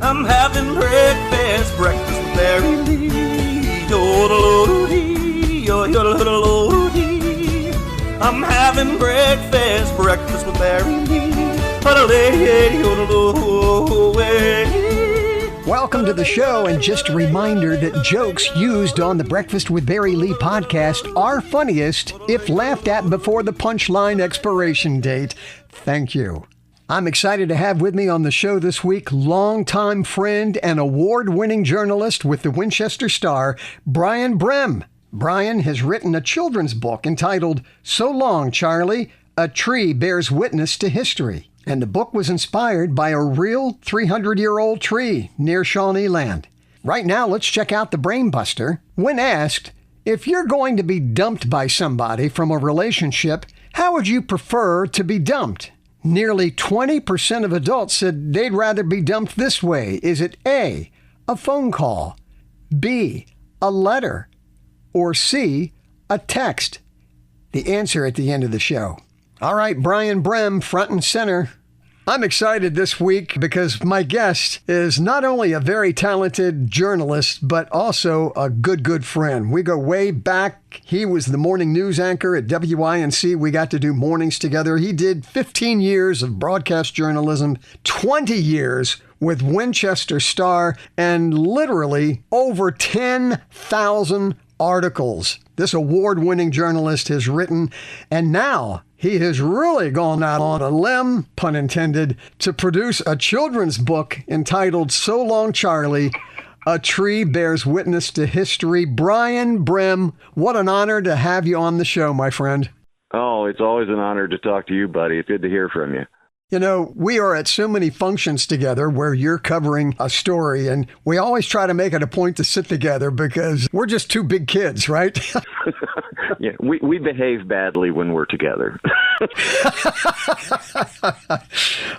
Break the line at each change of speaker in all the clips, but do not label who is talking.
I'm having breakfast with Mary Lee. Yo-do-do-do-dee. I'm having breakfast with Mary Lee.
Welcome to the show, and just a reminder that jokes used on the Breakfast with Barry Lee podcast are funniest if laughed at before the punchline expiration date. Thank you. I'm excited to have with me on the show this week longtime friend and award-winning journalist with the Winchester Star, Brehm. Brian has written a children's book entitled So Long, Charlie, A Tree Bears Witness to History. And the book was inspired by a real 300-year-old tree near Shawneeland. Right now, let's check out the Brain Buster. When asked, if you're going to be dumped by somebody from a relationship, how would you prefer to be dumped? Nearly 20% of adults said they'd rather be dumped this way. Is it A, a phone call, B, a letter, or C, a text? The answer at the end of the show. All right, Brian Brehm, front and center. I'm excited this week because my guest is not only a very talented journalist, but also a good friend. We go way back. He was the morning news anchor at WINC. We got to do mornings together. He did 15 years of broadcast journalism, 20 years with Winchester Star, and literally over 10,000 articles this award-winning journalist has written, and now he has really gone out on a limb, pun intended, to produce a children's book entitled So Long, Charlie, A Tree Bears Witness to History. Brian Brehm, what an honor to have you on the show, my friend.
Oh, it's always an honor to talk to you, buddy. It's good to hear from you.
You know, we are at so many functions together where you're covering a story, and we always try to make it a point to sit together because we're just two big kids, right?
Yeah, we behave badly when we're together.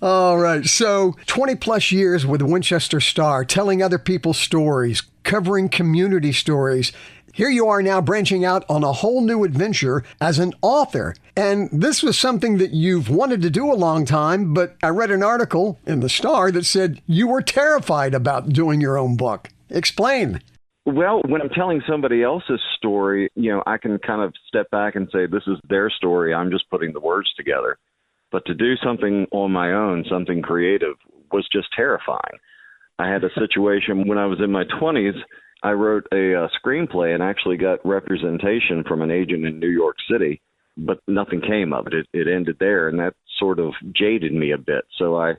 All right. So 20 plus years with the Winchester Star, telling other people's stories, covering community stories. Here you are now branching out on a whole new adventure as an author. And this was something that you've wanted to do a long time, but I read an article in the Star that said you were terrified about doing your own book. Explain.
Well, when I'm telling somebody else's story, I can kind of step back and say, this is their story. I'm just putting the words together. But to do something on my own, something creative, was just terrifying. I had a situation when I was in my 20s. I wrote a screenplay and actually got representation from an agent in New York City, but nothing came of it. It ended there, and that sort of jaded me a bit. So I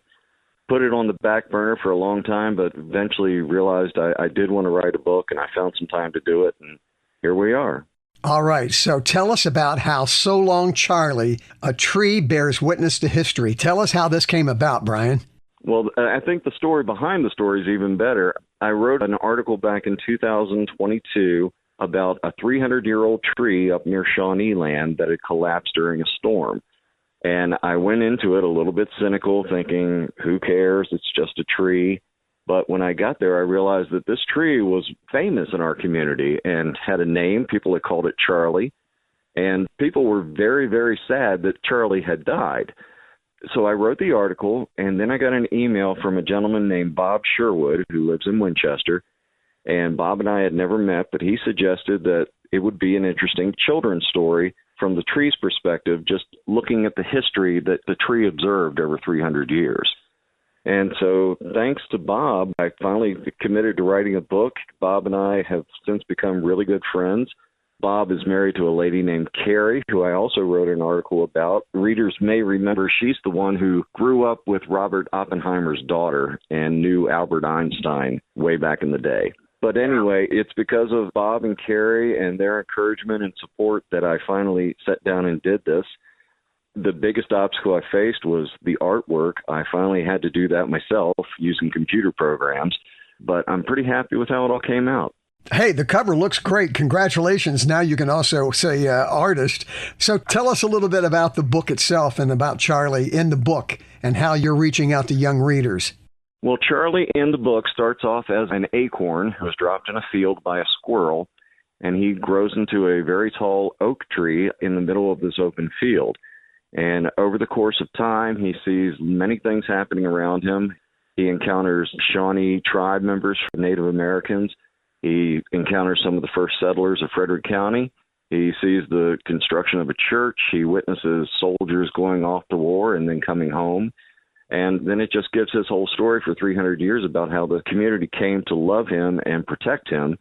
put it on the back burner for a long time, but eventually realized I did want to write a book, and I found some time to do it, and here we are.
All right, so tell us about how So Long, Charlie, A Tree Bears Witness to History. Tell us how this came about, Brian.
Well, I think the story behind the story is even better. I wrote an article back in 2022 about a 300-year-old tree up near Shawneeland that had collapsed during a storm. And I went into it a little bit cynical, thinking, who cares? It's just a tree. But when I got there, I realized that this tree was famous in our community and had a name. People had called it Charlie. And people were very, very sad that Charlie had died. So I wrote the article, and then I got an email from a gentleman named Bob Sherwood, who lives in Winchester. And Bob and I had never met, but he suggested that it would be an interesting children's story from the tree's perspective, just looking at the history that the tree observed over 300 years. And so thanks to Bob, I finally committed to writing a book. Bob and I have since become really good friends. Bob is married to a lady named Carrie, who I also wrote an article about. Readers may remember she's the one who grew up with Robert Oppenheimer's daughter and knew Albert Einstein way back in the day. But anyway, it's because of Bob and Carrie and their encouragement and support that I finally sat down and did this. The biggest obstacle I faced was the artwork. I finally had to do that myself using computer programs, but I'm pretty happy with how it all came out.
Hey, the cover looks great. Congratulations. Now you can also say artist. So tell us a little bit about the book itself and about Charlie in the book and how you're reaching out to young readers.
Well, Charlie in the book starts off as an acorn who was dropped in a field by a squirrel, and he grows into a very tall oak tree in the middle of this open field. And over the course of time, he sees many things happening around him. He encounters Shawnee tribe members, Native Americans. He encounters some of the first settlers of Frederick County. He sees the construction of a church. He witnesses soldiers going off to war and then coming home. And then it just gives his whole story for 300 years about how the community came to love him and protect him.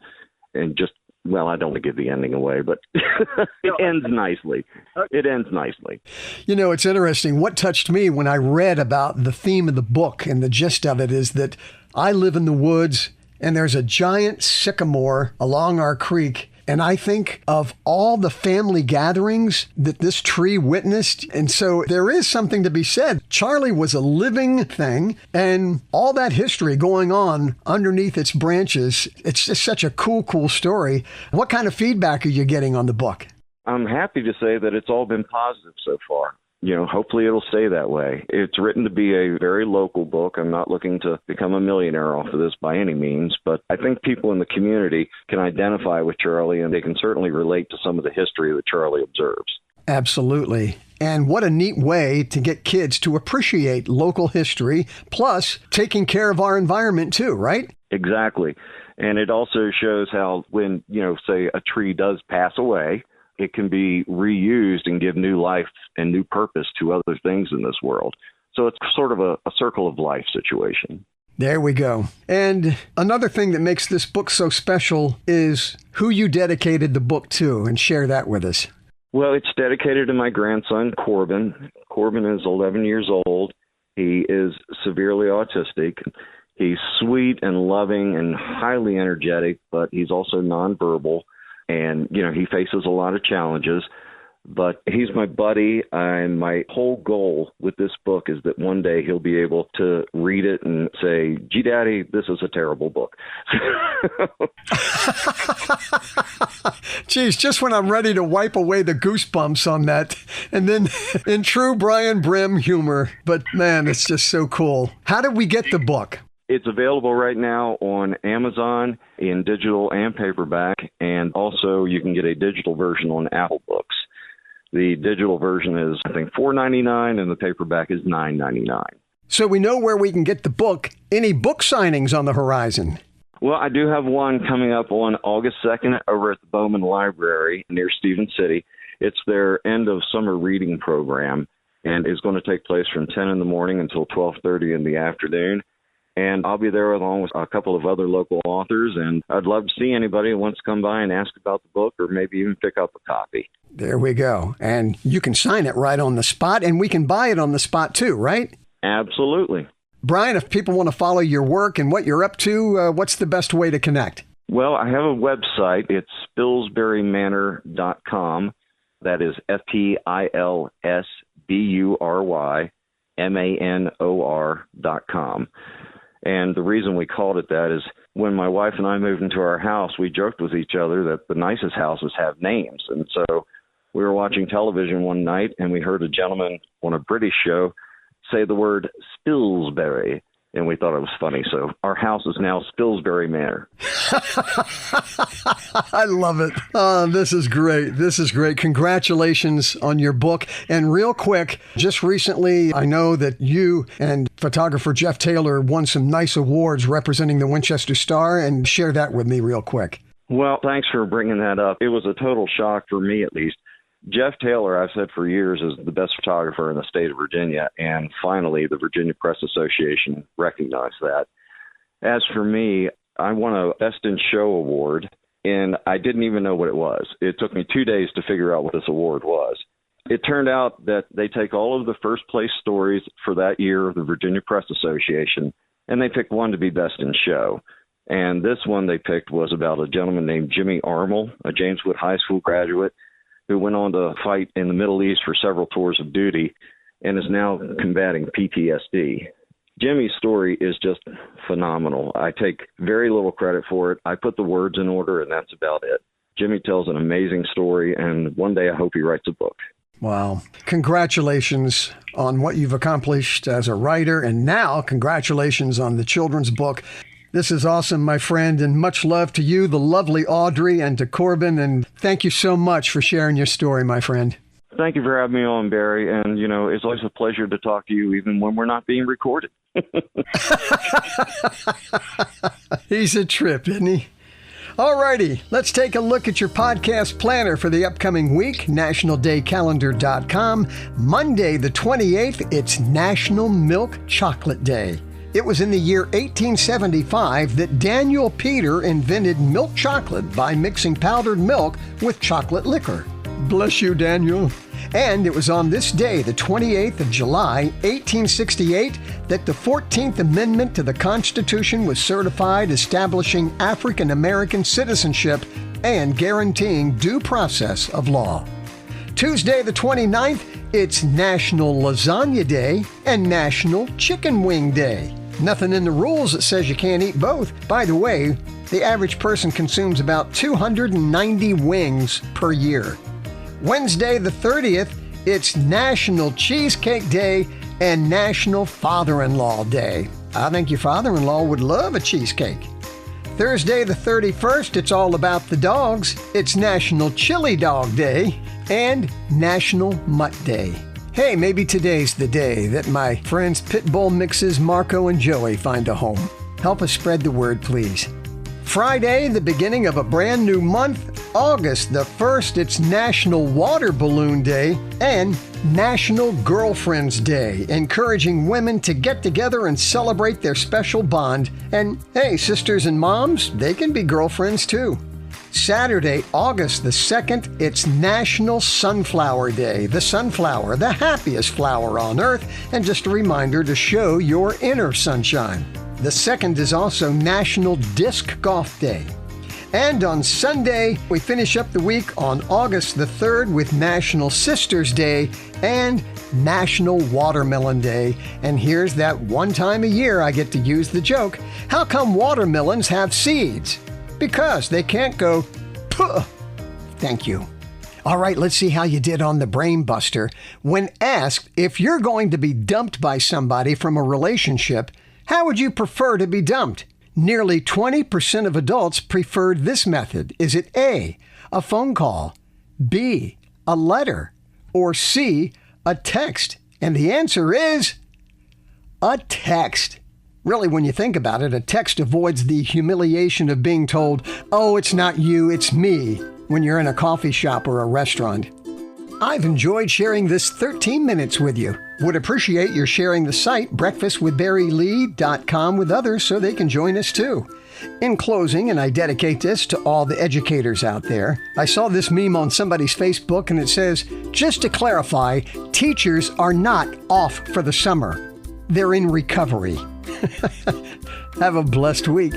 And just, well, I don't want to give the ending away, but it ends nicely. It ends nicely.
You know, it's interesting. What touched me when I read about the theme of the book and the gist of it is that I live in the woods and there's a giant sycamore along our creek. And I think of all the family gatherings that this tree witnessed. And so there is something to be said. Charlie was a living thing, and all that history going on underneath its branches. It's just such a cool story. What kind of feedback are you getting on the book?
I'm happy to say that it's all been positive so far. You know, hopefully it'll stay that way. It's written to be a very local book. I'm not looking to become a millionaire off of this by any means, but I think people in the community can identify with Charlie, and they can certainly relate to some of the history that Charlie observes.
Absolutely. And what a neat way to get kids to appreciate local history, plus taking care of our environment too, right?
Exactly. And it also shows how when, you know, say a tree does pass away, it can be reused and give new life and new purpose to other things in this world. So it's sort of a circle of life situation.
There we go. And another thing that makes this book so special is who you dedicated the book to, and share that with us.
Well, it's dedicated to my grandson, Corbin. Corbin is 11 years old. He is severely autistic. He's sweet and loving and highly energetic, but he's also nonverbal. And, you know, he faces a lot of challenges, but he's my buddy. And my whole goal with this book is that one day he'll be able to read it and say, gee, Daddy, this is a terrible book.
Geez, just when I'm ready to wipe away the goosebumps on that. And then in true Brian Brehm humor. But man, it's just so cool. How did we get the book?
It's available right now on Amazon in digital and paperback, and also you can get a digital version on Apple Books. The digital version is, I think, $4.99, and the paperback is $9.99.
So we know where we can get the book. Any book signings on the horizon?
Well, I do have one coming up on August 2nd over at the Bowman Library near Stevens City. It's their end of summer reading program, and it's going to take place from 10 in the morning until 12:30 in the afternoon. And I'll be there along with a couple of other local authors, and I'd love to see anybody who wants to come by and ask about the book or maybe even pick up a copy.
There we go. And you can sign it right on the spot, and we can buy it on the spot too, right?
Absolutely.
Brian, if people want to follow your work and what you're up to, what's the best way to connect?
Well, I have a website. It's spilsburymanor.com. That is FPILSBURYMANOR.com. And the reason we called it that is when my wife and I moved into our house, we joked with each other that the nicest houses have names. And so we were watching television one night and we heard a gentleman on a British show say the word Spilsbury. And we thought it was funny. So our house is now Spilsbury Manor.
I love it. Oh, this is great. This is great. Congratulations on your book. And real quick, just recently, I know that you and photographer Jeff Taylor won some nice awards representing the Winchester Star. And share that with me real quick.
Well, thanks for bringing that up. It was a total shock for me, at least. Jeff Taylor, I've said for years, is the best photographer in the state of Virginia, and finally the Virginia Press Association recognized that. As for me, I won a Best in Show award, and I didn't even know what it was. It took me 2 days to figure out what this award was. It turned out that they take all of the first place stories for that year of the Virginia Press Association, and they pick one to be Best in Show. And this one they picked was about a gentleman named Jimmy Armel, a James Wood High School graduate, who went on to fight in the Middle East for several tours of duty and is now combating PTSD. Jimmy's story is just phenomenal. I take very little credit for it. I put the words in order, and that's about it. Jimmy tells an amazing story, and one day I hope he writes a book.
Wow. Congratulations on what you've accomplished as a writer, and now congratulations on the children's book. This is awesome, my friend, and much love to you, the lovely Audrey, and to Corbin, and thank you so much for sharing your story, my friend.
Thank you for having me on, Barry, and, it's always a pleasure to talk to you even when we're not being recorded.
He's a trip, isn't he? Alrighty, let's take a look at your podcast planner for the upcoming week, nationaldaycalendar.com. Monday the 28th, it's National Milk Chocolate Day. It was in the year 1875 that Daniel Peter invented milk chocolate by mixing powdered milk with chocolate liquor. Bless you, Daniel. And it was on this day, the 28th of July, 1868, that the 14th Amendment to the Constitution was certified, establishing African American citizenship and guaranteeing due process of law. Tuesday, the 29th, it's National Lasagna Day and National Chicken Wing Day. Nothing in the rules that says you can't eat both. By the way, the average person consumes about 290 wings per year. Wednesday the 30th, it's National Cheesecake Day and National Father-in-Law Day. I think your father-in-law would love a cheesecake. Thursday the 31st, it's all about the dogs. It's National Chili Dog Day and National Mutt Day. Hey, maybe today's the day that my friends Pitbull Mixes, Marco and Joey find a home. Help us spread the word, please. Friday, the beginning of a brand new month. August the 1st, it's National Water Balloon Day and National Girlfriends Day, encouraging women to get together and celebrate their special bond. And hey, sisters and moms, they can be girlfriends too. Saturday, August the 2nd, it's National Sunflower Day. The sunflower, the happiest flower on earth, and just a reminder to show your inner sunshine. The 2nd is also National Disc Golf Day. And on Sunday, we finish up the week on August the 3rd with National Sisters Day and National Watermelon Day. And here's that one time a year I get to use the joke. How come watermelons have seeds? Because they can't go, puh. Thank you. All right, let's see how you did on the Brain Buster. When asked if you're going to be dumped by somebody from a relationship, how would you prefer to be dumped? Nearly 20% of adults preferred this method. Is it A, a phone call, B, a letter, or C, a text? And the answer is a text. Really, when you think about it, a text avoids the humiliation of being told, oh, it's not you, it's me, when you're in a coffee shop or a restaurant. I've enjoyed sharing this 13 minutes with you. Would appreciate your sharing the site, breakfastwithbarrylee.com, with others so they can join us too. In closing, and I dedicate this to all the educators out there, I saw this meme on somebody's Facebook and it says, just to clarify, teachers are not off for the summer. They're in recovery. Have a blessed week.